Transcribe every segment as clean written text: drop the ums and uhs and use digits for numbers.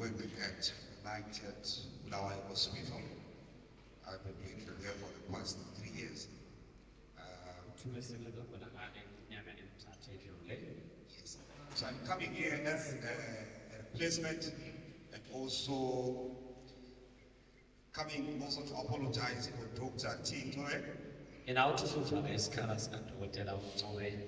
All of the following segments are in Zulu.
work at night at Bulawayo Hospital. I've been working there for the past 3 years. Yes. So I'm coming here as a replacement and also coming also to apologize for Dr. T. Toe. And I also feel isikhala sikadokotela uNcube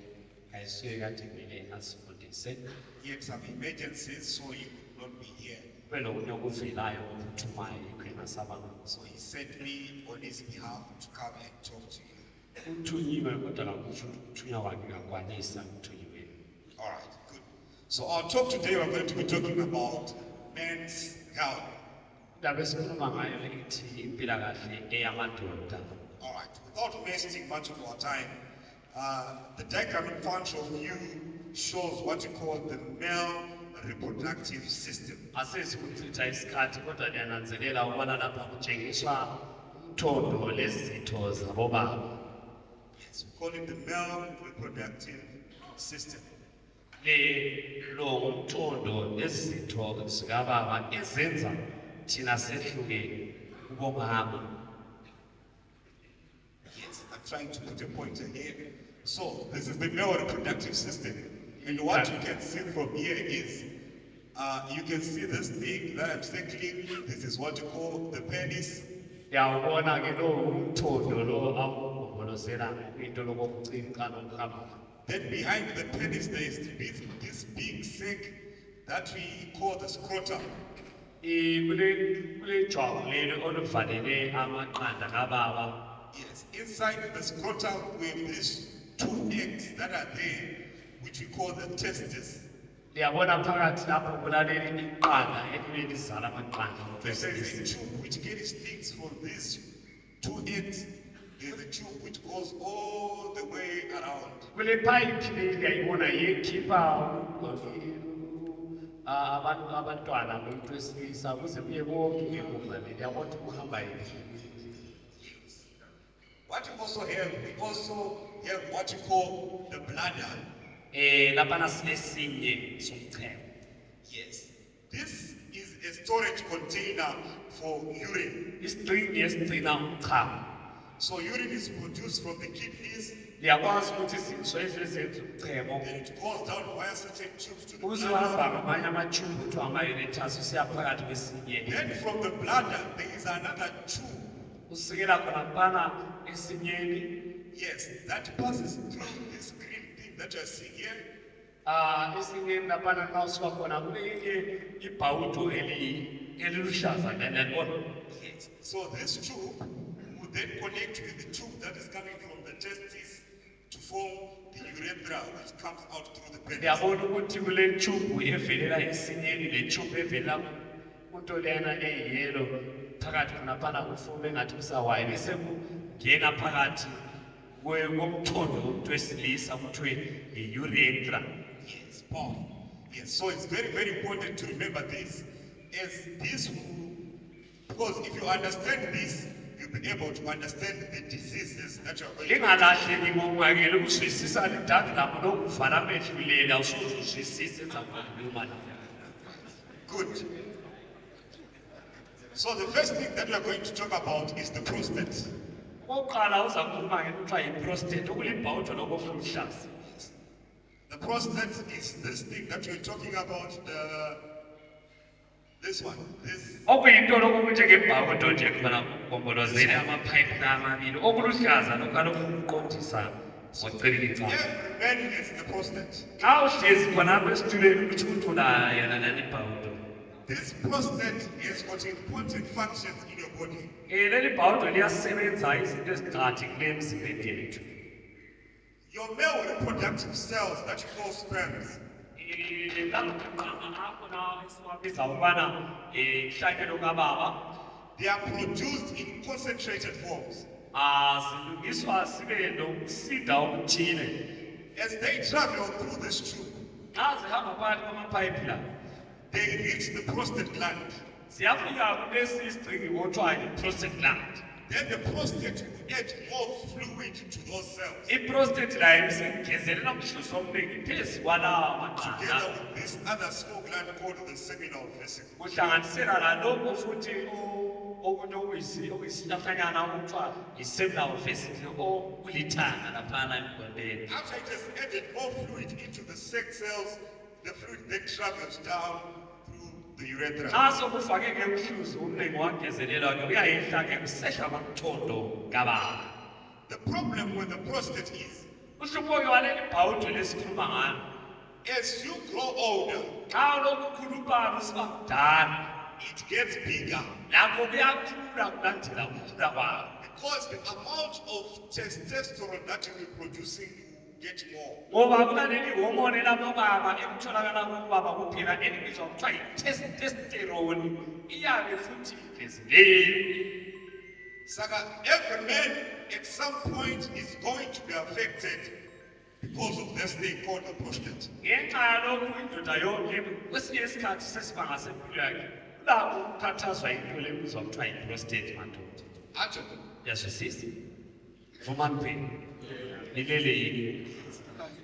ayisuke kumele asifundise. He had some emergencies, so he could not be here. Kunokunye okuvelayo okuphuthumayo engasabanga. So he sent me on his behalf to come and talk to you. Uthunyiwe kodwa kakusho ukuthunywa kwakhe kakwanisa uthunyiwe. All right, good. So our talk today, we're going to be talking about men's health. Indaba esikhuluma ngayo ithi impilakahle eyamadoda. All right, without wasting much of our time, the diagram in front of you shows what you call the male reproductive system. Asizi ukuchitha isikhathi kodwa liyananzelela ukubona lapha kutshengiswa umthondo lezitho zabobaba. Yes, we call it the male reproductive system. Lo umthondo lezitho zikababa ezenza thina sehluke kubomama. Yes, I'm trying to put a pointer here. So this is the male reproductive system. And what you can see from here is, you can see this thing that I'm circling. This is what you call the penis. Yawubona ke lo umthondo lo awugombolozela into lokucinca nokuhamba. Then behind the penis there is this big sac that we call the scrotum. Kule jwabu leli oluvalele amaqanda kababa. Yes, inside the scrotum we have these two eggs that are there, which we call the testes. Liyabona phakathi lapho kulaleli iqanda elizala amaqanda. There is a tube which carries things from these two eggs. There's a tube which goes all the way around. Kule pipe leli liyayibona yekhipha abantwana bomuntu wesilisa kuze kuye konke ngekuma leli yabona ukuhamba yini. What you also have, we also have what you call the bladder. Lapha sinesinye somchemo. Yes. This is a storage container for urine. Isitringi esigcina umchamo. So urine is produced from the kidneys. Liyakwazi ukuthi sizoyenza umchemo. And it goes down via certain tubes to the Uzohamba bladder. ngamanye amathumbu kuthiwa ama-ureters usiya phakathi kwesinye. Then from the bladder, there is another tube. Usikela khona phana esinyeni. Yes, that passes through this green thing that you're seeing here. Esinyeni laphana xa usuka khona kulenye ibhawudo eliluhlaza lelona. Yes. So this tube will then connect with the tube that is coming from the testes to form the urethra, which comes out through the penis. Liyabona ukuthi kule tube evelela esinyeni le tube evelela kunto lena eyiyelo phakathi khona phana kufume ngathi kusawayi bese kungena phakathi komthondo womuntu wesilisa kuthiwe i-urethra. Yes, Paul. Yes, so it's very, very important to remember this. As this will, because if you understand this, you'll be able to understand the diseases that you are going to Lingalahleki ngokungakele ukuzwisisa le diagram lokuvala amehlo kuleli awusoze uzwisise enzakhuluma. Good. So the first thing that we are going to talk about is the prostate. Oqala uza kukhuluma ngento kuthiwa yi-prostate okulibhawudo lokuluhlaza. The prostate is this thing that you're talking about, this one, this. Okuyinto lokunjengebhawudo nje khona kugombolozele amaphayiphi amabili okuluhlaza lokalokuqondisa ngocelikicayo. Every man has the prostate. Xa uhlezi khonapha esitulweni ukuthi uthula yena leli bhawudo. This prostate has got important functions in your body. Leli bhawudo liyasebenza izinto eziqakathi kule emzimbeni yethu. Your male reproductive cells that you call sperms, they are produced in concentrated forms. As they travel through this tube, they reach the prostate gland. then the prostate will add more fluid to those cells. I-prostate layo isengezelela umhluzi omningi phezu kwalawa maqanda Together with this other small gland called the seminal vesicle. kuhlanganisela nalokho futhi okunye okuyisitafanyana okuthiwa i-seminal vesicle okulithanga laphana emgondeni. After it has added more fluid into the sex cells, the fluid then travels down through the urethra. Xa sokufake-ke umhluzi omningi wangezelelwa-ke uyayehla-ke kusehla kwamthondo kababa. The problem with the prostate is, Uhlupho-ke waleli bhawudo lesikhuluma ngalo, as you grow older, xa ulokhu ukhuluphala usiba mdala, it gets bigger nakho kuyakhula kulandela ukukhula kwayo. because the amount of testosterone that you'll be producing will get more. Ngoba kunaleli hormone labobaba ekutholakala kubaba kuphela elibizwa kuthiwa yi-testosterone iyabe futhi igezeleli. Saka, every man at some point is going to be affected because of this thing called the prostate. Ngenxa yalokhu indoda yonke kwesinye isikhathi sesibanga sempilo yakhe ulakho ukukhathazwa into lebizwa kuthiwa yi-prostate madoda. Acho. Yazwisisa? Vuma mpini. Ilele yini?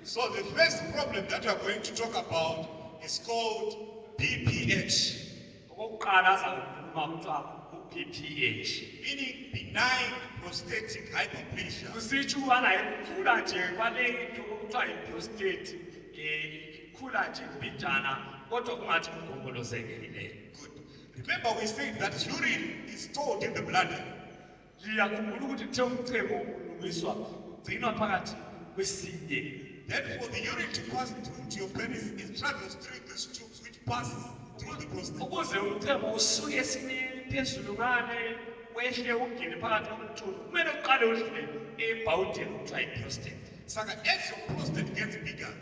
So the first problem that we are going to talk about is called BPH, Okokuqala azakukhuluma kuthiwa u-BPH. meaning benign prostatic hyperplasia. Kusitsho ukubana ikhula nje kwale into okuthiwa yi-prostate ikhula nje mbijana kodwa kungathi kugombolozekile. Good. Remember we said that urine is stored in the bladder. Ngiyakhumbula ukuthi kuthe umchemo ulungiswa ugcinwa phakathi kwesinye. Then for the urine to pass through to your penis, it travels through these tubes which passes through the prostate. Ukuze umchemo usuke esinye phezulu ngane wehle ungene phakathi komthunzi kumele uqale udlule ebhawudeni okuthiwa yi-prostate. Saka, as your prostate gets bigger,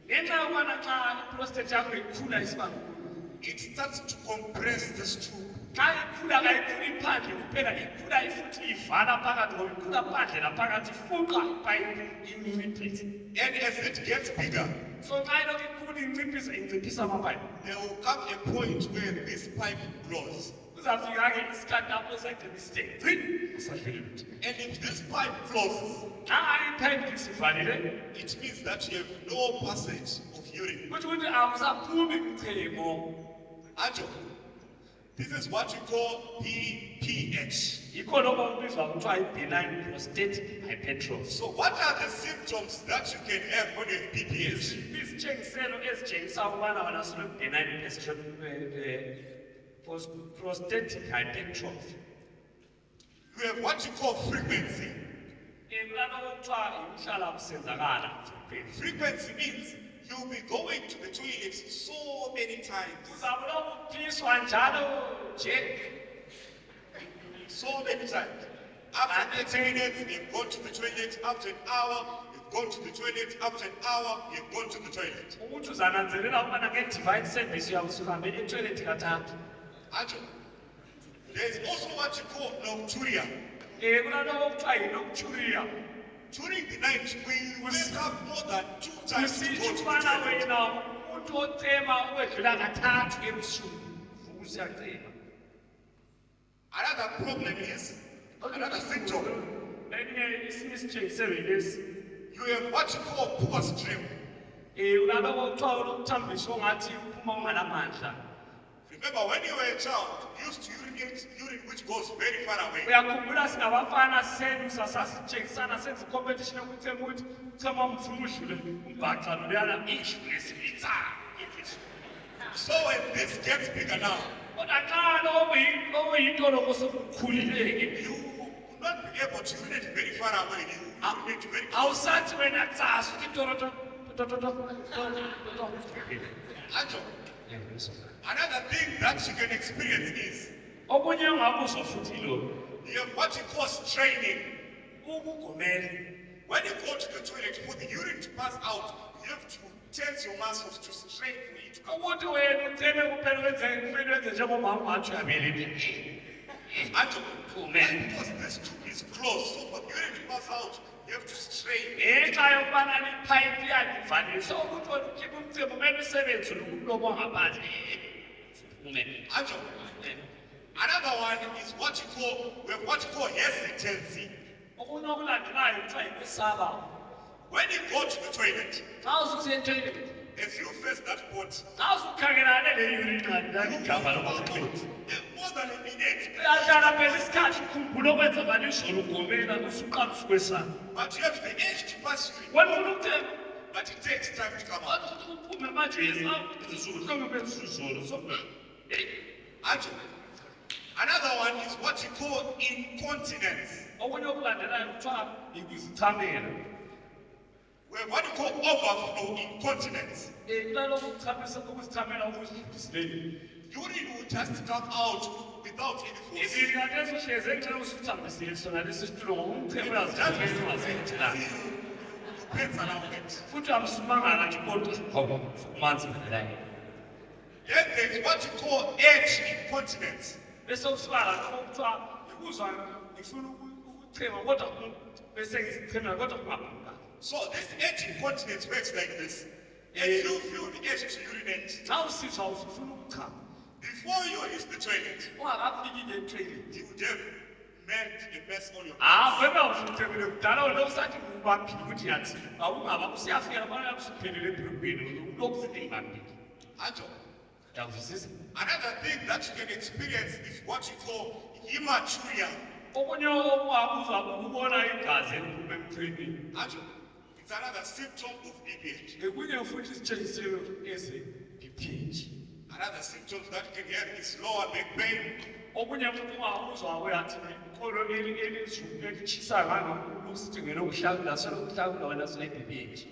Ngenxa yokubana xa i-prostate yakho ikhula isiba nkulu, it starts to compress this tube. xa ikhula kayikhuli iphandle kuphela ikhula futhi ivala phakathi ngoba ikhula phandle naphakathi ifuqa ipayipi inciphise. And as it gets bigger, So xa ilokhu ikhula inciphisa amapayipi. there will come a point where this pipe blows. Kuzafika-ke isikhathi lapho segcina isithe gci usahleli lutho. And if this pipe closes, Xa ipayipi lisivalile it means that you have no passage of urine. kutho ukuthi akusaphumi mchemo. Acho, this is what we call BPH. Yikho lokho kubizwa kuthiwa i-benign prostatic hypertrophy. So what are the symptoms that you can have when you have BPH? Izitshengiselo ezitshengisa ukubana wena sune-benign prostatic hypertrophy. You have what you call frequency. Kulana okuthiwa imhlala kusenzakala. Frequency means you'll be going to the toilet so many times. Uzabe ulokhu uphiswa njalo nje. So many times. After 30 minutes, you've gone to the toilet. After an hour, you've gone to the toilet. After an hour, you've gone to the toilet. Ukuthi uzananzelela ukubana nge-divine service uyakusuka mbele etoilet kathathu. Acho. There is also what you call nocturia. Kulana okuthiwa yi-nocturia. During the night, we wake up more than 2 times to Kusitsho go to the ukubana toilet. wena umuntu ocema uwedlula kathathu ebusuku. Vuka usiyacema. Another problem is, another symptom, Elinye isinye isitshengiselo yilesi. you have what you call poor stream. Unaloko kuthiwa unomthambiso ongathi uphuma unganamandla. Remember, when you were a child, you used to urinate urine which goes very far away. Uyakhumbula singabafana senusa sasitshengisana senza i-competition yokuthema ukuthi uchema umfuma udlule umbhaxa loluyana idlule sibitsa. So when this gets bigger now, Kodwa xa okuyinto lokho sokukhulileke. you will not be able to urinate very far away. You urinate very close. Awusathi wena tsasa uthi toroto. Anjo, another thing that you can experience is, Okunye ongakuzwa futhi yilokho. you have what you call straining. Ukugomela. When you go to the toilet for the urine to pass out, you have to tense your muscles to strain for it to come. Ukuthi wena utheme kuphela kumele wenze njengomama wathi uyabelile. Anjo, Amen. because this tube is closed, so for the urine to pass out, you have to strain. Ngenxa yokubana liphayiphi yalivalisa ukuthi wena ukhiphe umcebo kumele usebenze nomlomo ngaphandle. Amen. Anjo, Another one is we have what you call hesitancy. okunye okulandelayo kuthiwa yikwesaba. When you go to the toilet, Xa ususiya etoilet, as you face that pot, xa usukhangelane le-urinary laligama you lokuziqela, more than a minute. uyahlala phela isikhathi ukhumbula okwenzakala izolo ugomela usuqala usukwesana. But you have the edge to pass through. Wena ufuna ukuthemba, But it takes time to come out. wathi uphume manje izolo hlobo bezizolo so. Actually, another one is what you call incontinence. Okunye okulandelayo kuthiwa yikuzichamela. We have what you call overflow incontinence. Kulaloku ukuzichamela okudlulisileli. Urine will just come out without any force. Izili khathesi uhlezi eceleni usuthambisile sona lesi situlo ngoba umchemo uyazichemela ungazenzelanga. Depends around it. Futhi amsumangala nje kodwa hawu manzi ngalayo. Then there is what you call edge incontinence. Bese usibala kuthiwa ngikuzwa ngifuna ukuchema kodwa bese ngizichemela kodwa kungaphuma. So this edge incontinence works like this. As you feel the edge to urinate, Xa usizwa usufuna ukuchama, before you reach the toilet, ungakafiki nge-toilet. you would have made a mess on your Wena usuthemele kudala ulokusathi ubambile ukuthi yathi awungaba usiyafika bona usuphelele ebhulukweni ulokhu zingibambile. Anjo. Yakuzwisisa? Another thing that you can experience is what you call hematuria. Okunye okungakuzwa ukubona igazi eliphuma emchemeni. Anjo. It's another symptom of BPH. Ekunye futhi isitshengiselo eze-BPH. Another symptom that you can have is lower back pain. Okunye futhi ungakuzwa uyathi iqolo elizulu elitshisayo ngangakulu usithi ngelokuhlakula selokuhlakula wena sine-BPH.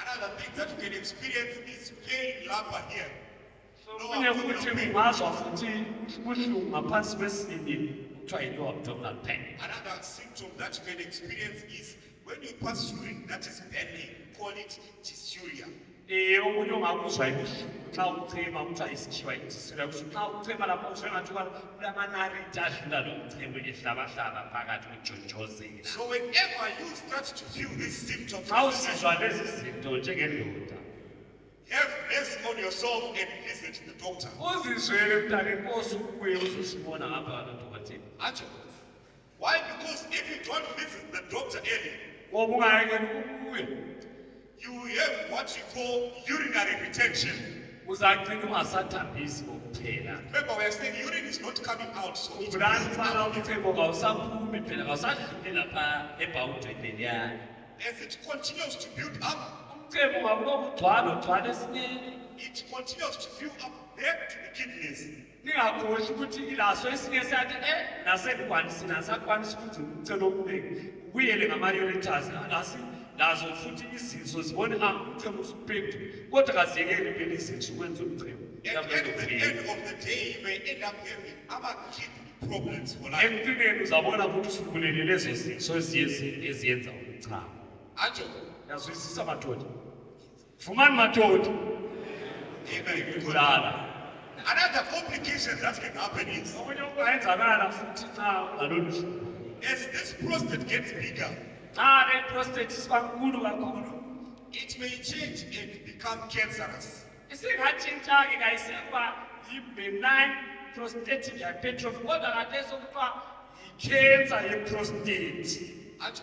Another thing that you can experience is pain lapha here. Okunye futhi ungazwa futhi ubuhlungu ngaphansi kwesini kuthiwa yi-lower abdominal pain. Another symptom that you can experience is when you pass through it, that is burning. Call it dysuria. Okunye ongakuzwa ibuhlungu xa uchema kuthiwa isikhiwa idisuria kusho xa uchema lapho usengathi kulamanariti adlula lo mchemo ehlabahlaba phakathi kwejonjozela. So whenever you start to feel these symptoms, Xa usizwa lezi zinto njengendoda, have mercy on yourself and visit the doctor. uzizwele mntana inkosi ukubuye uzosibona ngapha nodokotela. Anjo. Why? Because if you don't visit the doctor early, Ngoba ungayekeli ukubuya, you have what you call urinary retention. uzagcina ungasathambisi kokuphela. Remember, we are saying urine is not coming out, so it Ubulani builds fana up. umchemo kawusaphumi phela kawusadlule lapha ebhawudweni leliyana. As it continues to build up, Umchemo ungabuloku ugcwale esineni. it continues to fill up back to the kidneys. Ningakhohlwa ukuthi ilaso esinye siyathi nasekukwanisi nasakwanisa ukuthi umthelo omningi ubuyele ngama-ureters nazo futhi izinso zibone umchemo usuphendule kodwa kaziyekeli phela izinso ukwenza umchemo. And at the end of the day, you may end up having other kidney problems for life. Ekugcineni uzabona ukuthi usubulele lezo zinso eziyenza umchamo. Anjo. Yazwisisa madoda? Vumani madoda? Amen. Kulala. Another complication that can happen is Okunye okungayenzakala futhi xa ngalolu hlobo. as this prostate gets bigger, Xa le prostate isiba nkulu kakhulu, it may change and become cancerous. isingatshintsha-ke kayisekuba yi-benign prostatic hypertrophy kodwa khathesi okuthiwa yi-cancer ye-prostate. Anjo.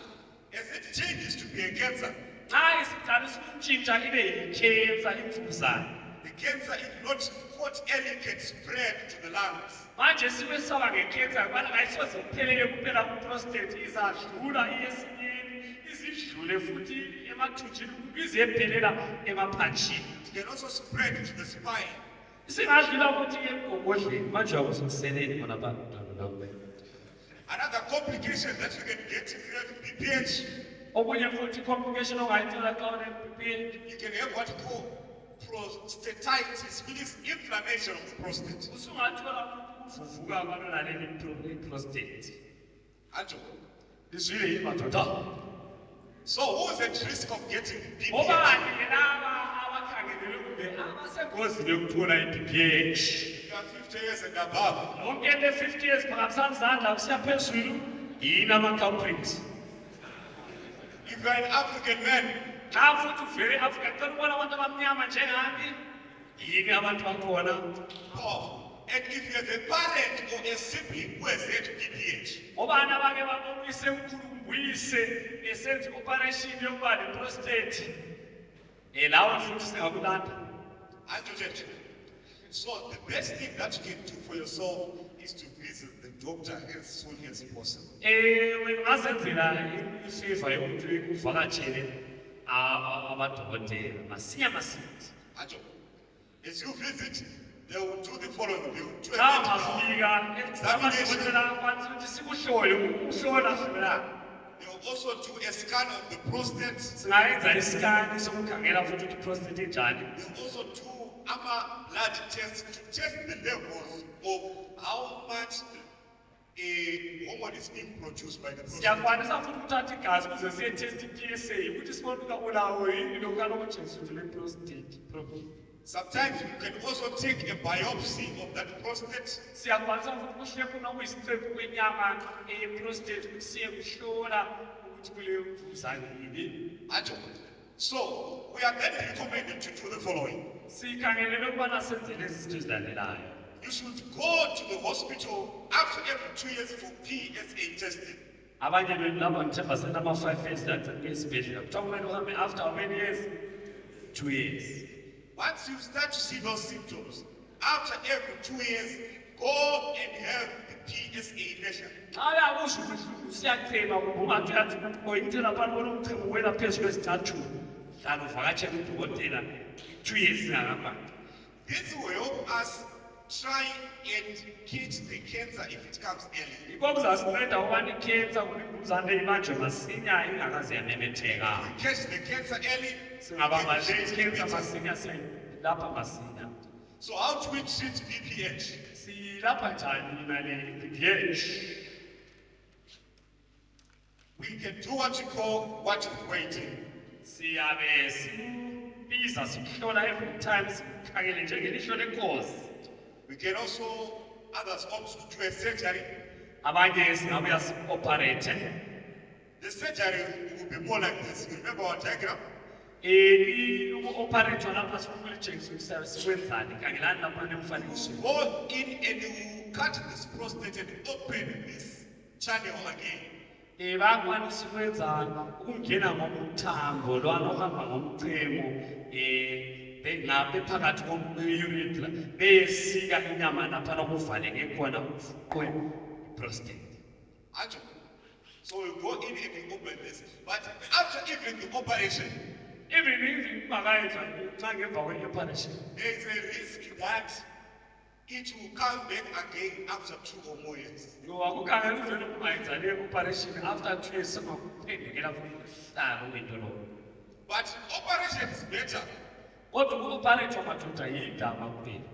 As it changes to be a cancer, Xa isiqala sikuntshintsha ibe yi-cancer imvukuzane. the cancer, if not caught early, can spread to the lungs. Manje sikwesaba nge-cancer kubana kayisoze kuphelele kuphela ku-prostate, izadlula iyesinini, izidlule futhi emathunjini ize ephelela emaphatshini. It can also spread to the spine. Isingadlula futhi emgogodleni. Manje akusukuseleni bona abantu. Another complication that you can get if you have BPH, Okunye futhi complication ongayithola xa une-BPH, you can have what you call prostatitis, which is inflammation of the prostate. usungathola ukuvuvuka kwalonaleli prostate. Anjo. Lizwile yini madoda? So who is at risk of getting BPH? Obani laba abakhangelele kumbe abasengozini yokuthola i-BPH? If you are 50 years and above, Wonke le 50 years phakamisana izandla kusiya phezulu yini ama-culprits. if you are an African man, Xa futhi uvele eAfrika cela ukubona abantu abamnyama njengami yini abantu bakhona. powerful. And if you have a parent or a sibling who has had BPH, obana bake babuyise umkhulu kumbuyise esenza operation yokuba le prostate lawo futhi singakulanda. so the best thing that you can do for yourself is to visit the doctor as soon as possible. Ungazenzela ifavor yokuthi uvakatshele abadokotela masinya. As you visit, they will do the following. They will do Xa a ungafika abadokotela bakwazi ukuthi sikuhlole ukuhlola hlola. They will also do a scan of the prostate. Singayenza isikani sokukhangela futhi ukuthi prostate injani. They will also do blood tests to test the levels of how much hormone is being produced by the prostate. Siyakwanisa futhi ukuthatha igazi ukuze siye-test i-PSA ukuthi sibone ukuthi ulawo yini lokhu kalokujengiswa ukuthi le-prostate problem. Sometimes you can also take a biopsy of that prostate. Siyakwanisa futhi kuhle khona kuyisicephu kwenyama prostate ukuthi siye kuhlola ukuthi kuleyo mvuzane yini. So we are then recommended to do the following. Sikhangelele ukubana senze lezi zinto ezilandelayo. You should go to the hospital after every 2 years for PSA testing. Abanye benu laba ngithemba senama-5 years esibhedlela kuthiwa kumele uhambe after how many years? 2 years. Once you start to see those symptoms, after every 2 years, go and have the PSA measure. Xa uyakusho ubuhlungu siyachema ungathi uyathi oyintela phana bona umchemo wela phezu kwezithathu hlala uvakatshela udokotela 2 years zingakabani. This will help us try and catch the cancer if it comes early. Yikho kuzasinceda ukubana ikhensa kulimvuzane ibanjwe masinya ingakaze yamemetheka. We catch the cancer early. Singabamba le ikhensa masinya siyilapha masinya. So how do we treat BPH? Silapha njani nale BPH? We can do what you call watchful waiting. Siyabe sibiza sikuhlola every time sikhangele njengelihlo lenkosi. We can also, others opt to do a surgery. Abanye singabuya si-operate. The surgery will be more like this. You remember our diagram? Uku-operate lapha sikulitshengisa ukuthi sikwenzani khangelani lapha nemfanekisweni. Go in and you cut this prostate and open this channel again. Bayakwanisa ukwenza ukungena ngomthambo lwana ohamba ngomchemo bephakathi komurethra besika inyama naphana kuvaleke khona ufuqwe prostate. So we go in and we open this. But after even the operation, Even ungakayenzwa xa ngemva kwe-operation. there is a risk that it will come back again after 2 or more years. Akukhangela uzwela ukungayenza le-operation after 2 years sengakuphendukela fuhlala kwento lo. But operation is better. Kodwa uku-operate madoda yindaba kuphela.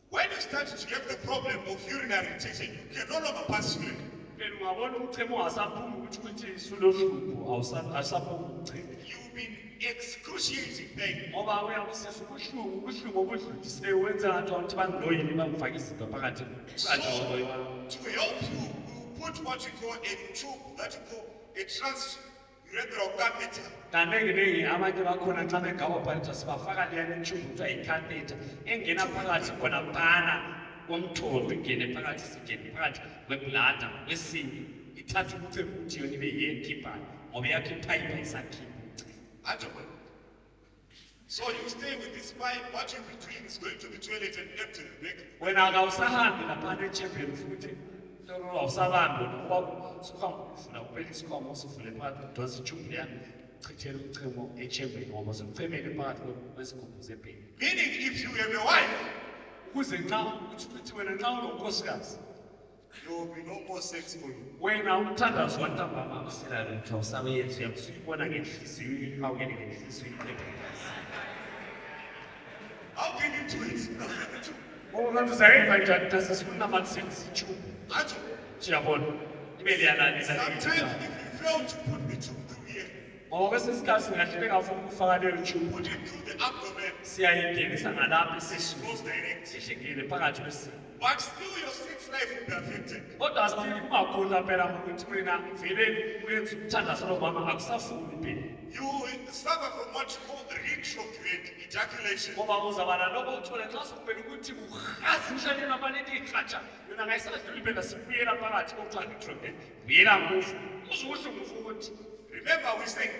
When you start to get the problem of urinary retention, you can no longer pass urine. Phela ungabona umchemo ungasaphumi ukuthi sulohlupho awusaphumi umchemo. You've been excruciating pain. Ngoba uyabusisa ubuhlungu obudlulise wenza ngathi abantu bangiloyini bangifaka izinto phakathi. To help you, we put what we call a tube that we call a transurethral catheter. Kanenginengi abanye bakhona nxa benga-operate sibafaka leyana itube kuthiwa yi-catheter engena phakathi khona phana komthondo ingene phakathi singene phakathi kweblada kwesinye ithatha umchemo ukuthi yona ibe yekhiphayo ngoba iyakhipha ipa isakhipha. So you stay with this pipe, what you'll be doing is going to the toilet and empty the back. Wena akawusahambi laphana echembeni futhi awusabambi ngoba sukufuna kuphela isikhwama usivule phakathi udosa itube leya uchithele umchemo echembeni ngoba usemfemele phakathi kwesigubhu zebheni. Meaning if you have a wife, Ukuze nxa ukuthi wena nxa unonkosikazi there will be no more sex for you. wena umthandazo wantambama akusela lutho awusabeyenzi uyabusuyibona ngenhliziyo ihawukele ngenhliziyo iphephazi. How can you do it? Ngoba kanti uzayenza njani tasesikunamathisengisa itube siyabona ibe liyalalisa. Sometimes if you fail to put the tube through here, ngoba kwesinye isikhathi singahle ngafuna ukufaka leyo tube put it through the abdomen, siyayingenisa ngalapha esiswini goes direct. ihlengele phakathi kwesimo But still your sex life will be affected. kodwa still kungakhona phela ukuthi wena vele uyenza umthandazo lomama akusafuni phela You will suffer from what you call retrograde ejaculation. ngoba uzaba naloko uthole xa sokumele ukuthi uhazi emhlabeni abaninti iy'kratsha yona ngayisadluli phela sibuyela phakathi kokuthiwa retrograde buyela muva uze ubuhlungu futhi Remember we said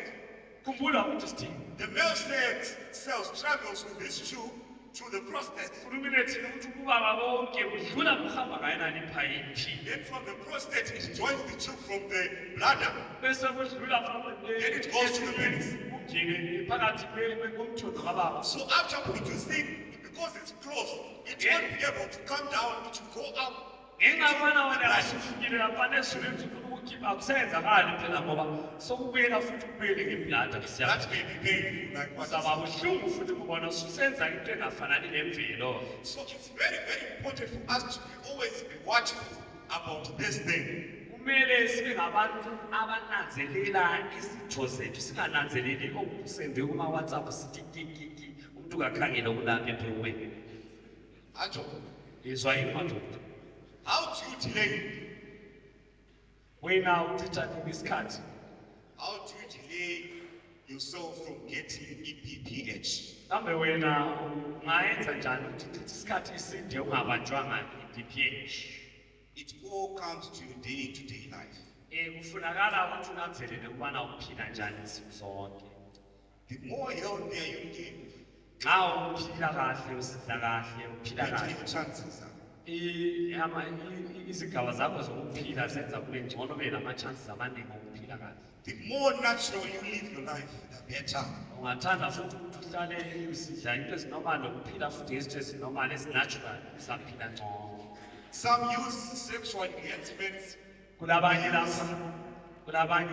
khumbula ukuthi sidinga the male sex cells travels with this tube to the prostate. khulumile thina ukuthi ubaba bonke budlula buhamba ngayenani iphayiphi Then from the prostate it joins the tube from the bladder. bese kudlula Then it goes to the penis. ungene phakathi komthondo kababa So after producing, because it's closed, it won't be able to come down, it will go up. ngenxa yokubana wena kasufikile lapha ezulwini ufuna ukukhipha akusenzakali phela ngoba sokubuyela futhi kubuyele ngeblada That may be painful, like what uzaba buhlungu futhi kubona ususenza into engafanani nemvelo So it's very, very important for us to be always be watchful about this thing. kumele sibe ngabantu abananzelela izitho zethu singananzeleli okusenze kuma-whatsapp sithi kikiki umuntu ungakhangela okulapha ebhrokweni Ajo, izwa yini madoda how do you delay? wena uchitha nini isikhathi How do you delay yourself from getting EPPH? kambe wena ungayenza njani ukuthi uchithe isikhathi eside ungabanjwanga i-DPH It all comes to your day-to-day life. kufunakala ukuthi unanzelele ukubana uphila njani insuku zonke The more healthier you live, xa uphila kahle usidla kahle uphila better kahle your chances are. izigaba zakho zokuphila zenza kube ngcono ube nama-chances amaningi okuphila kahle The more natural you live your life, the better. ungathanda futhi ukuthi uhlale usidla into ezinormal nokuphila futhi ngezinto ezinormal ezinatural usaphila ngcono Some use sexual enhancements. kulabanye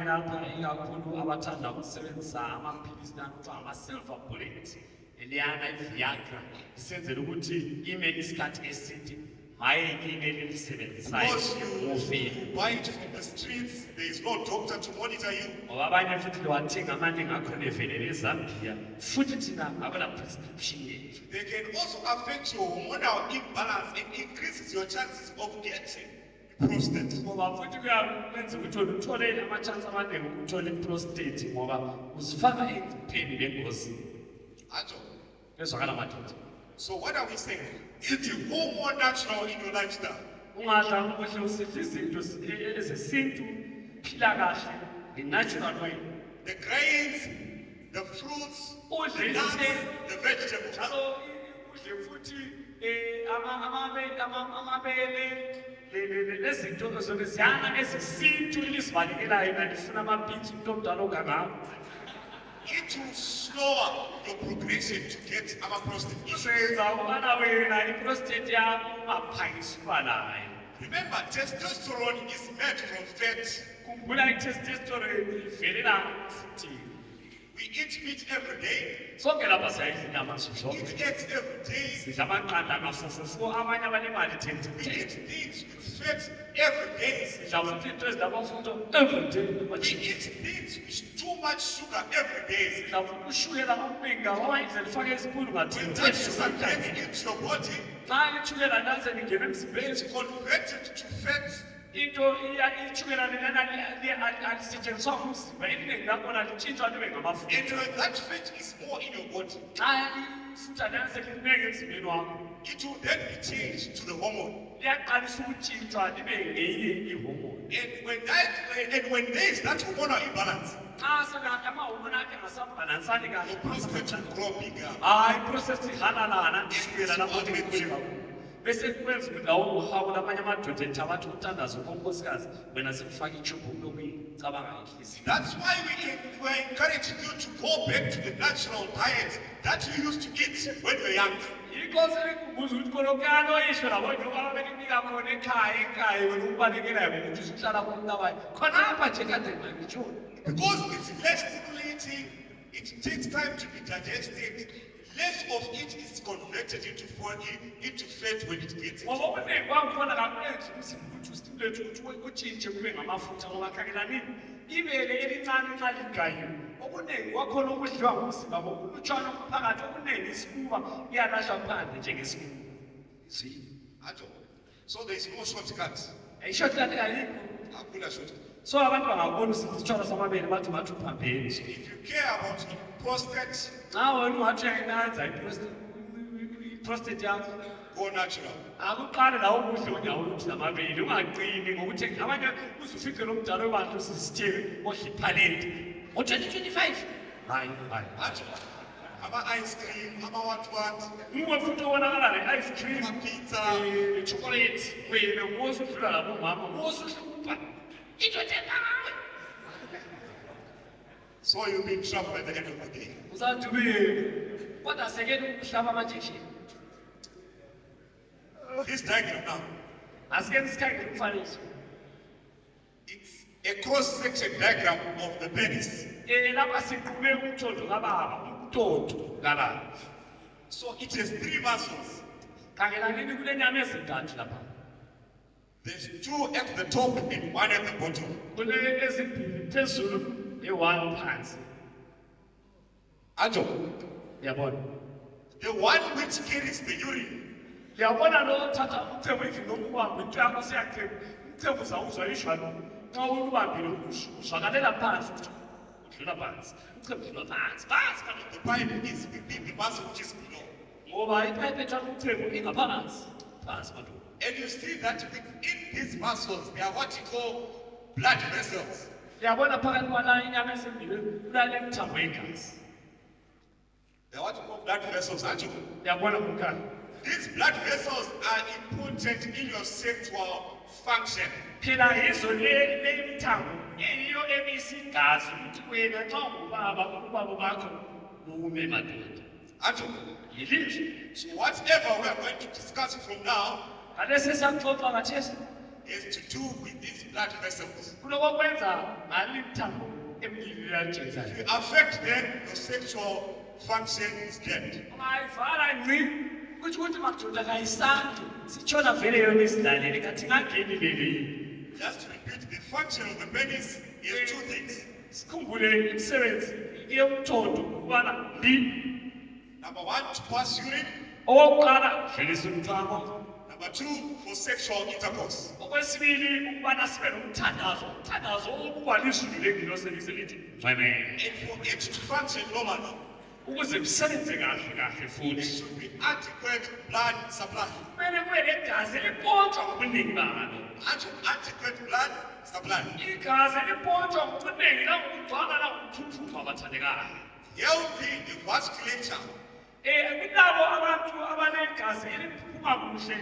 lapha ikakhulu abathanda ukusebenzisa amaphilisi nakuthiwa ama-silver bullet eliyana iviagra isenzela ukuthi ime isikhathi eside hhayi kine lelisebenzisayo Because you ufile buy it from the streets, there is no doctor to monitor you. ngoba abanye futhi lewathenga amaningi akhona evelele ezambia futhi thina abana-prescription yethu They can also affect your hormonal imbalance and increases your chances of getting prostate. ngoba futhi kuyakwenza ukuthi uthole ama-chance amaningi ukuthole i-prostate ngoba uzifaka engcupheni lengozini Ajo. ezwakala madoda So what are we saying? If you go more natural in your lifestyle, ungadla ukuhle usidla izinto ezesintu phila kahle the-natural way the grains, the fruits, udle the nuts, izithelo the vegetables, njalo udle futhi amabele lezinto zoleziyana ezesintu elizibalekelayo nalifuna amabhithi umuntu omdala ongangako it will slower your progression to get our prostate issues. uzenza ukubana wena iprostate yakho ungaphangisi ukuba nayo Remember, testosterone is made from fat. khumbula i-testosterone ivelela futhini We eat meat every day, sonke lapha siyayidla inyama nsuku eat zonke eggs every day, sidla amaqanda amafufufu abanye abanemali we eat 10 things with fat every day. sidla futhi into ezinamafutha everyday We eat things with too much sugar every day. sidla futhi ushukela omningi abanye indlela ifake isipunu When that sugar gets ngathini into your body, xa itshukela nanse lingena emzimbeni it's converted to fat. into itshukela lena alisetshenziswa ngumzimba eliningi lakhona litshintshwa libe And ngamafutha when that fat is more in your body, xa ifutha nanse liningi emzimbeni wakho it will then be changed to the hormone. liyaqalisa ukutshintshwa libe ngeyinye ihomoni And when there is that hormonal imbalance, xa sekade amahomoni akhe angasabhalansani kahle your prostate will grow bigger. hayi iprocess ihanalana ishukela lapho likhule kakhulu bese kwenza ukuthi lawo uhawula amanye amadoda ethi abathi umthandazo konkosikazi wena sekufaka ijubu lokuyicabanga inhliziyo That's why we're encouraging you to go back to the natural diet that you used to eat when you were young. yikho selikhumbuza ukuthi kolokuyana oyisho labo njengoba beninika khona ekhaya wena ukubalekelayo ngokuthi usuhlala komntabayo khonapha nje kade ngangitshoni Because it's less stimulating, it takes time to be digested. Less of it is converted into fat when it gets ngoba okuningi kwangikhona kakwenzi umzimba ukuthi ustimulate ukuthi utshintshe kube ngamafutha ngoba khangelani ibele elincane nxa ligayiwe okuningi kwakhona okudliwa ngumzimba bokulutshwana okuphakathi okuningi isifuba iyalashwa phandle njengesifuba. See? So there is no shortcut. Shortcut ayikho. Hakuna shortcut. So abantu bangabona isitshwala samabele bathi bathi uphambeni. If you care about your prostate, Xa wena ungathi uyayinanza i-prostate yakho, go natural. akuqale lawo ukudla onyawo ukuthi namabele ungaqini ngokuthi abanye uzufice lo mdala webandla usisithebe odla iphaleti ngo-2025. Hayi. Ice cream, what? Umwe futhi obonakala ne-ice cream, Pizza. chocolate, wena ngosudlula labo mama, ngosuhlupha. Into enjengawe. So you'll be in trouble at the end of the day. Uzadubeka. Kodwa sekele ukuhlaba amajekshini. This diagram now, Asike sikhangele umfanekiso. it's a cross-section diagram of the penis. Lapha siqhube umthondo kababa, umthondo kababa. So it has 3 muscles. Khangelanini kule nyama ezintathu lapha. There's 2 at the top and 1 at the bottom. Kule ezimbili phezulu e-1 phansi. Ajo, Yabona. the one which carries the urine Yabona lo thatha umthebo ivi nokubamba into yakho siyachema. Umthebo zawuzwa ishwalo. Xa ulubambile uzwakalela phansi ukuthi udlula phansi. Umthebo udlula phansi. the pipe is within the muscle which is below. Ngoba ipipe ethatha umthebo ingaphansi. Phansi madod. And you see that within these muscles, there are what you call blood vessels. Yabona phakathi kwala inyama ezimbili kulale mthambo yegazi. They are what you call blood vessels, aren't you? Yabona mkhulu. These blood vessels are important in your sexual function. Phela yizo le mthambo eyiyo ebisa igazi ukuthi wena xa ubaba bakho ume madoda. Aren't you? Yilizwe. So whatever we are going to discuss from now Ngalesi siyaxoxa ngathesi is to do with these blood vessels. kulokwenza ngale mthambo emibili yajezayo. If you affect them, your sexual function is dead. Ungayivala ngci ukuthi madoda kayisandi sitshona vele yona isidalele kathi ngangeni leli. Just to repeat, the function of the penis is 2 things. Sikhumbule imisebenzi yomthondo ukubana mbi. Number 1, to pass urine. Owokuqala dlulisa umchamo. Number 2, for sexual intercourse. Okwesibili ukubana sibe nomthandazo. Umthandazo obukwanizulu lengilosi lithi women. And for it to function normally, Ukuze kusebenze kahle there futhi. should be adequate blood supply. Kumele kube negazi elipontshwa ngobuningi balo. Adequate blood supply. Igazi elipontshwa ngobuningi langokugcwala langokuthuthuma bathandekayo. Healthy vasculature. Kulabo abantu abanegazi eliphuma kuhle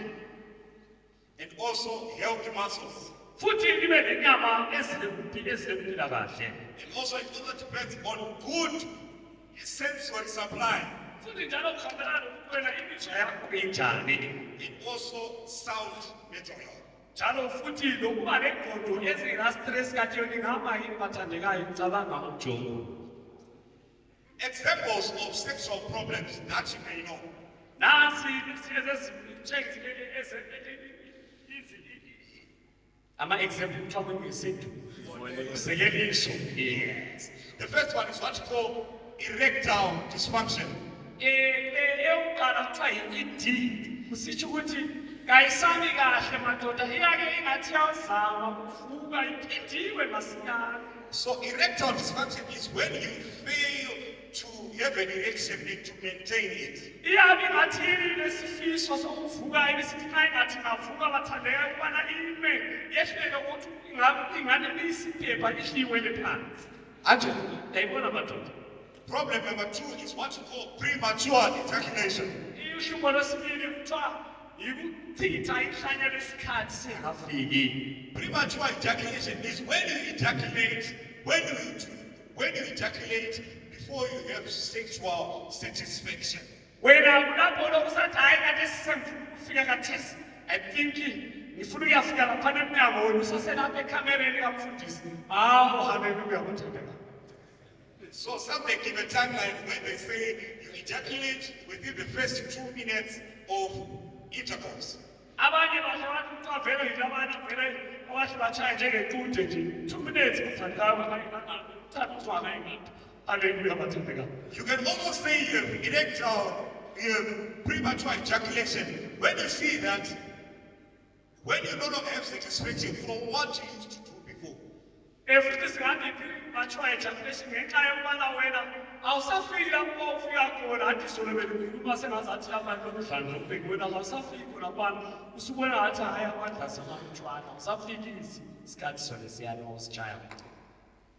And also healthy muscles. futhi libe nenyama ezilempilakahle. And also it also depends on good sensory supply. Futhi njalo kuhambelana nokuthi wena imizwa yakho injani. And also sound mental health. Njalo futhi nokuba nengqondo ezingena-stress kathi yona ingahamba yini bathandekayo icabanga ukujonga. Examples of sexual problems that you may know. Ama-example mhlawumbe ngesintu sekeliso. Yes. The first one is what you call erectile dysfunction. Eyokuqala kuthiwa yi-ED. Kusitsho ukuthi kayisami kahle madoda iyake ingathi yawuzama ukuvuka iphindiwe masinyane. So erectile dysfunction is when you fail to have an erection and to maintain it. Iyabe ingathi inesifiso sokuvuka ibisithi xa ingathi ngavuka bathandeka ukubana ime yehlele ukuthi ingane liyisiphepha ihliwele phansi. Anje yayibona madoda. Problem number 2 is what you call premature ejaculation. Uhlupho lwesibili kuthiwa yikuchitha ihlanya lesikhathi singafiki. Premature ejaculation is when you ejaculate before you have sexual satisfaction. Wena kulapho lokusathi hayi kade sisengifuna ukufika kathesi. I think ngifuna uyafika laphana emnyango wena usaselapha ekhamereni kamfundisi. Haleluya kuthandeka. So some may give a timeline when they say you ejaculate within the first 2 minutes of intercourse. Abanye bahlabathi kuthiwa vele yilabana vele abahle batshaya njengequde nje 2 minutes kuthandeka abanye uthanda uzwana ingadi. Hallelujah, bathandekayo. You can almost say you have you have premature ejaculation when you see that when you no longer have satisfaction from what you used to do before. Futhi singathi premature ejaculation ngenxa yokubana wena awusafiki lapho ufika khona athi izolo belikhuluma sengazathi abantu lomdlalo lokubheki wena awusafiki khona kubani usubona ngathi hayi amandla asemantshwana awusafiki isikhathi sona siyana usitshaya.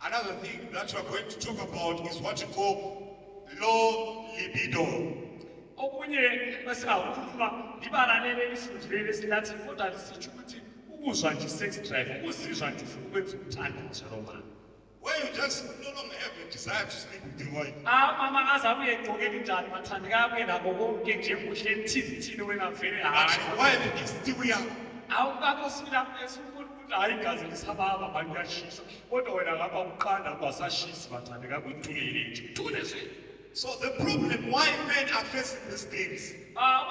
Another thing that we're going to talk about is what you call low libido. Okunye besingakhuluma libalalele isifundile esilathi kodwa lisitsho ukuthi ukuzwa nje sex drive ukuzizwa nje ufuna ukwenza umthandazo Roma. Where you just no longer have a desire to sleep with your wife. Mama ngazabuye egqokela injani bathandekayo kuye nako konke nje kuhle thini wena vele But your wife is still young. awukakho sila esukulu ukuthi hayi igazi lisababa abantu kuyashisa kodwa wena ngapha uqanda kwasashisi bathandekayo kuthulile nje uthule nje. So the problem why men are facing these things,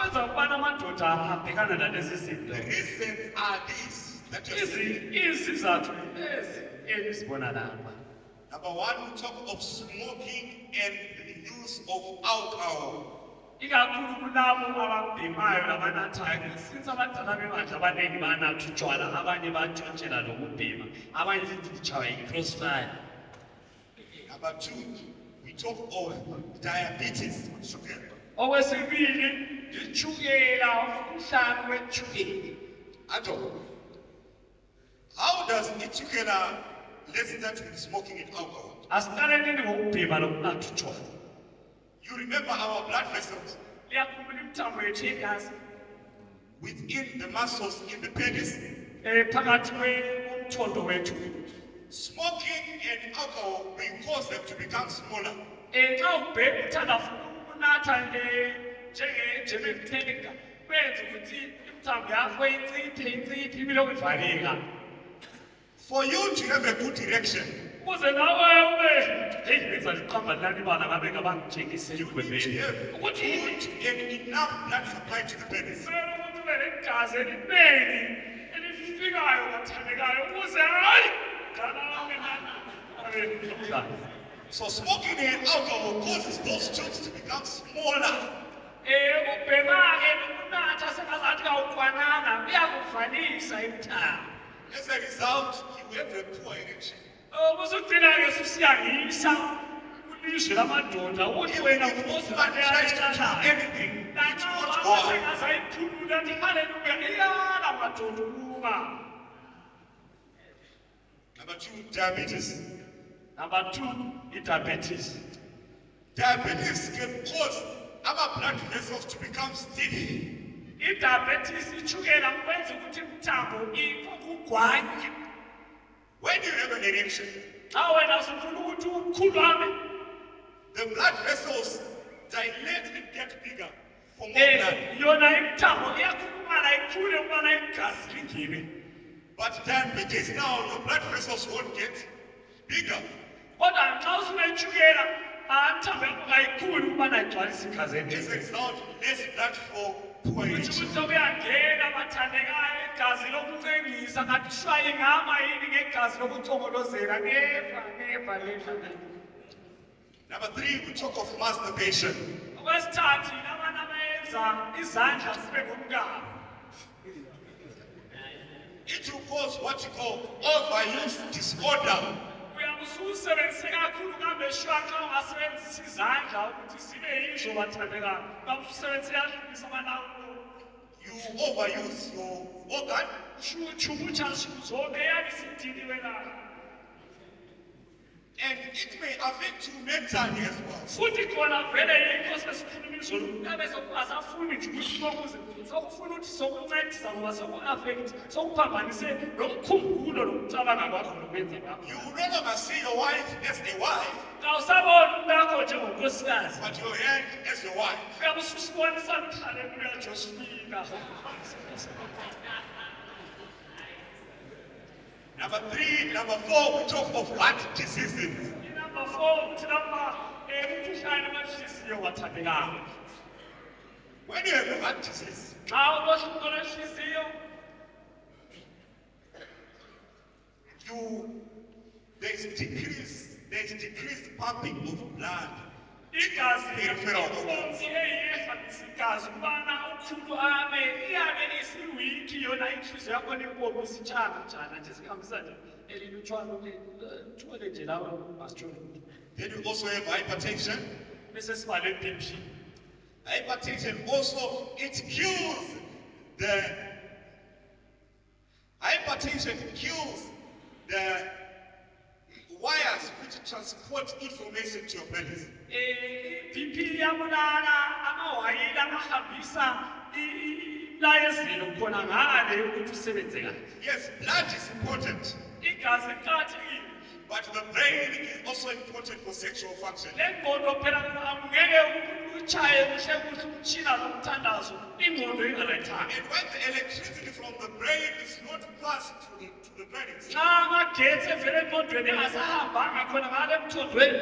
Wenza ukubana amadoda abhekana nalezi zinto. the reasons are these that you're seeing. Izizathu lezi ezibona lapha. Number one, we talk of smoking and the use of alcohol. Ikakhulu kulabo ababhemayo labanathayo since abadala bebandla abaningi banatha utshwala abanye bantshontshela lokubhema abanye futhi kutshaywa yi-crossfire. Number two, we talk of diabetes, sugar. Okwesibili itshukela umkhuhlane wetshukela. Ato, how does ichukela let's start with smoking and alcohol? Asiqaleni ngokubhema nokunatha utshwala. You remember our blood vessels Liyakhumbula imithambo yethu yegazi within the muscles in the penis. phakathi komthondo wethu. Smoking and alcohol will cause them to become smaller. Xa ubhema uthanda ukunatha njengekuthenga kwenza ukuthi imithambo yakho inciphe ibilokhu ivaleka. For you to have a good direction, Ukuze nawe ube hey benza liqamba lalibala ngabe ngabangitshengise you need to igwebeni have ukuthi good and enough blood supply to the penis. kumele ukuthi ube negazi elinengi elifikayo bathandekayo ukuze hayi So smoking and alcohol causes those tubes to become smaller. ubhema-ke nokunatha sengazathi kawukwananga kuyakuvalisa imithambo. As a result, you have a poor erection. Kusugcina-ke susiyangisa kulizwe lamadoda ukuthi wena If woman tries to do anything, it won't go on. sengazayiphulula nti haleluya iyala madoda ukuba. Number two, diabetes. Number 2, diabetes. Diabetes can cause our blood vessels to become stiff. Diabetes itshukela kwenza ukuthi imithambo ikugwanye. When you have an erection, Xa wena usufuna ukuthi ukhulame the blood vessels dilate and get bigger for more blood. yona imithambo iyakhulumana ikhule ukubana igazi lingene. But diabetes now, your blood vessels won't get bigger. Kodwa xa usunetshukela imithambo yakho kayikhuli ukubana igcwalise igazi As a endlini. result, less blood flow, poor Kuthi erection. ukuthi okuyangena bathandekayo igazi lokucengisa ngathi shwaye ngama yini ngegazi lokucongolozela neva ledla. Number three, we talk of masturbation. Okwesithathu abantu abayenza izandla zibe ngomngamo. It will cause what you call overuse disorder. Ususebenzise kakhulu kambe shwa xa ungasebenzisa izandla ukuthi sibe yisho bathandekayo. Usebenzise kakhulu sabantu. You overuse your organ. Chumucha zobe yabisidini wena. And it may affect you mentally as well. Futhi khona vele yinto sesikhuluma izolo ngabe sokungazafuni nje ukuthi bokuze sokufuna ukuthi sokuncedisa ngoba soku-affect sokuphambanise nomkhumbulo nokucabanga kwakho nokwenza kwakho. You will no longer see your wife as a wife, Awusaboni umkakho njengonkosikazi. but your hand as your wife. Uyabe ususibonisa haleluya Josephina. Number four, we talk of heart diseases. Number 4 uthi namba umkhuhlane wamahliziyo wathandekayo. When you have a heart disease, Xa ulohlupho lwehliziyo there is decreased pumping of blood. igazi Peripheral organs. ehambisa igazi ukubana ukhulu ame iyabe isiwiki yona inhliziyo yakho nimpopo isitshanga njana nje sihambisa nje elilutshwana uthole nje lawo masithole. Then you also have hypertension. Bese siba le BP. Hypertension also, it kills the wires which transport information to your bellies. BP yabulala amawayila ahambisa ilayezelo khona ngale ukuthi usebenze kahle. Yes, blood is important, Igazi liqakathekile. but the brain is also important for sexual function. Lengqondo phela angeke uchaye kuhle kuhle umtshina lomthandazo ingqondo ingarethanga. And when the electricity from the brain is not passed to the brain itself, Xa amagetsi evele engqondweni engasahambanga khona ngale emthondweni.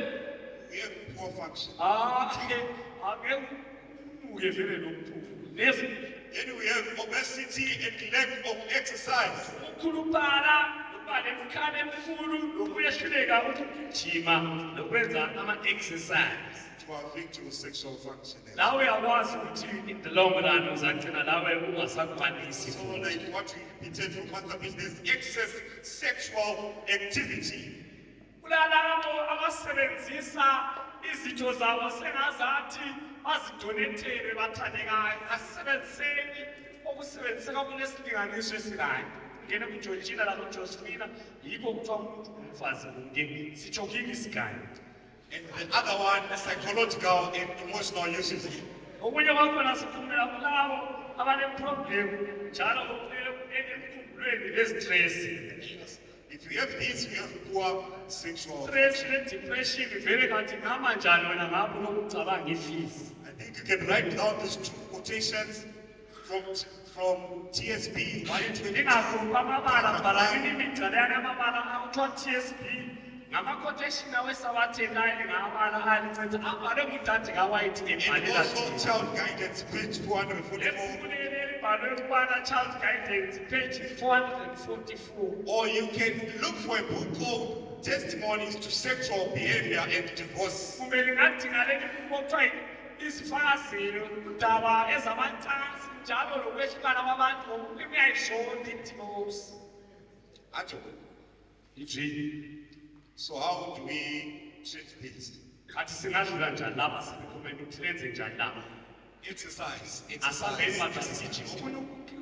we have poor function. Angeke uke vele lo mphufo. Lezi Then we have obesity and lack of exercise. ukhuluphala nokuba lemikhala emikhulu nokuyehluleka ukugijima nokwenza ama-exercise. To affect your sexual function. Lawe uyakwazi ukuthi in the long run uzagcina lawe ungasakwanisi So futhi. like what we repeated from masturbation, there's excess sexual activity. Kulalabo abasebenzisa izitho zabo sengazathi bazidonethele bathandekayo asebenziseni okusebenziseka kunesilinganiso esikayo. Ngene kuJoyina la kuJosephina yikho kuthiwa umuntu umfazi kumndeni sitsho kini isikayo. And the other one, psychological and emotional uses. Okunye kwakhona siphumela kulabo abaneproblem njalo emkhumbulweni lestress. If you have this, you have poor sexual. Stress ne-depression vele kanti ngama njani wena ngapho lokucabanga ifisi. I think you can write down these two quotations from TSB 122. Ingakhupha amabala mbala imigcana yale amabala akuthiwa TSB ngama-quotation awesawathengayo ngamabala alinceda abhale ngudade kaWhite And ebhalela also child guidance, page 444. emfuleni elibhalwe ukubana child guidance page 444. Or you can look for a book called Testimonies to Sexual Behavior and Divorce. Kumbe lingadinga leli kuthiwa izifakazelo udaba ezamancansi njalo lokwehlukana kwabantu ngokwemiyayishoni divorce. Ajo. Ijini. So how do we treat this? Kathi singadlula njani lapha sikhuluma ukuthi lenze njani lapha. Exercise. Asambeni bathu sigijima. Okunye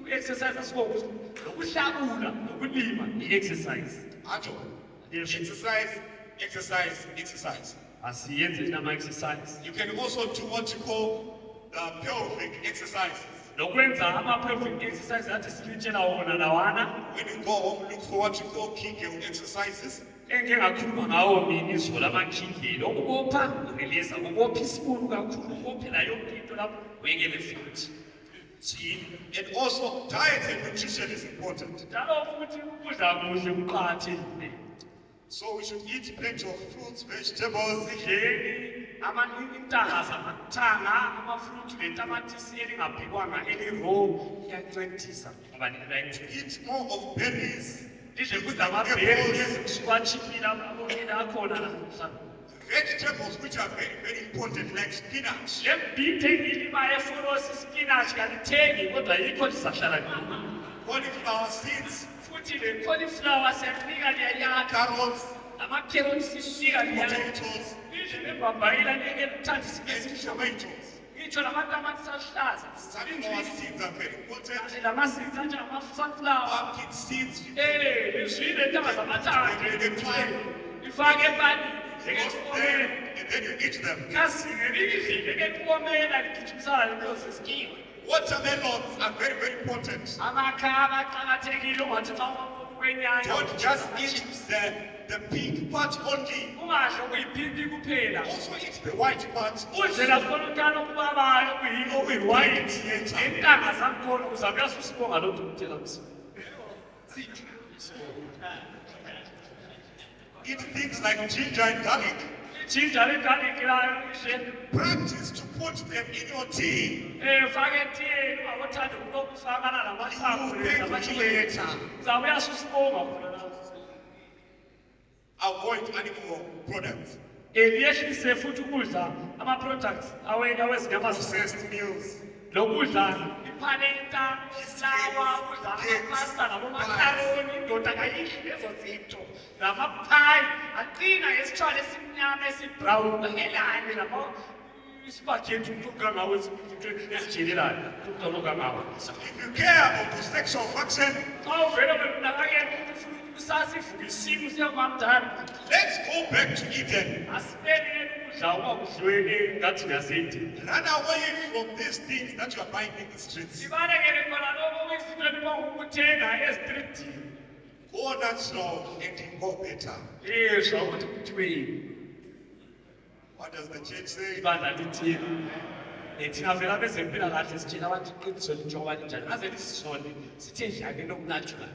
u-exercise asikokuthi nokuhlakula nokulima i-exercise. Ajo. Yes. Exercise. Asiyenze nama-exercise. You can also do what you call the pelvic exercises. Nokwenza ama-pelvic exercise athi silitshela wona lawana. When you go home, look for what you call Kegel exercises. Engike ngakhuluma ngawo mina izolo amakhingelo ukubopha release ukubopha isibunu kakhulu ubophe la yonke into lapho wekele futhi. Sini. And also, diet and nutrition is important. Njalo futhi ukudla kuhle kuqakathekile. So we should eat plenty of fruits, vegetables, Sidleni intanga zamathanga amafruit lentamatisi elingabhikwanga eli-raw iyancedisa ngoba eat more of berries, lidle kudla amabheri ezikushipashipila abonile akhona la. vegetables which are very, very important, like spinach. Lembhithe engilimayo efolosi ispinach kalithengi kodwa yikho lisahlala lina. Cauliflower seeds, Futhi le cauliflower siyanika liyayakha, carrots, ama-carrots sinika liyakha. potatoes, Lidle lebhabhayila leke lithandise and ngesidlo. tomatoes. Ngitsho namatamati aluhlaza. Sunflower seeds are very important. Lamaseeds anjengama-sunflower. Pumpkin seeds, Lizwile intanga zamathanga. Ifake epanini. roast them, and then you eat them. Kasine lidlile ekuomela ligijimisana lentosi esikiwe. Watermelons are very, very important. Amakhala aqakathekile ungathi xa ukwenyanya. Don't just eat the pink part only. Ungadli okuyiphinki kuphela. Also eat the white part. Udle lakhona utshani okubabayo okuyi-white. Intanga zakhona uzabe uyasusibonga lo dokotela mzima. Eat things like ginger and garlic. Ginger legarlic layo ihle. Practice to put them in your tea. Fake etiyeni ungakuthandi ukufakana namathambo You thank me later. uzabe uyasusibonga khona la. avoid animal products, liyehlise futhi ukudla ama-products awezinyamazana processed meals, lokudla iphalenta islawa kudla amapasta nabomakaroni indoda kayidli lezo zinto namaphayi aqina esitshwala esimnyama esibrown elanye isipaghethi umuntu ukangawo izinto ezijelelayo umuntu ukangawo. So if you care about the sexual function, Xa uvele unakakela ukuthi ufuna ukusasivuka isimo siyakwamdala let's go back to Eden. asibelele ukudla okwakudliwe engadini yaseyidini. Run away from these things that you are buying in the streets. Sibalekele khona lokho okuyizinto ebangukuthenga ezitridini. Go natural and go better. Yezwa ukuthi kuthiwe yini. What does the church say? Ibandla lithini. Thina vele abezempilakahle sitshela abantu iqiniso linjengoba linjani. Aze lisisole sithe dlakeni okunatural.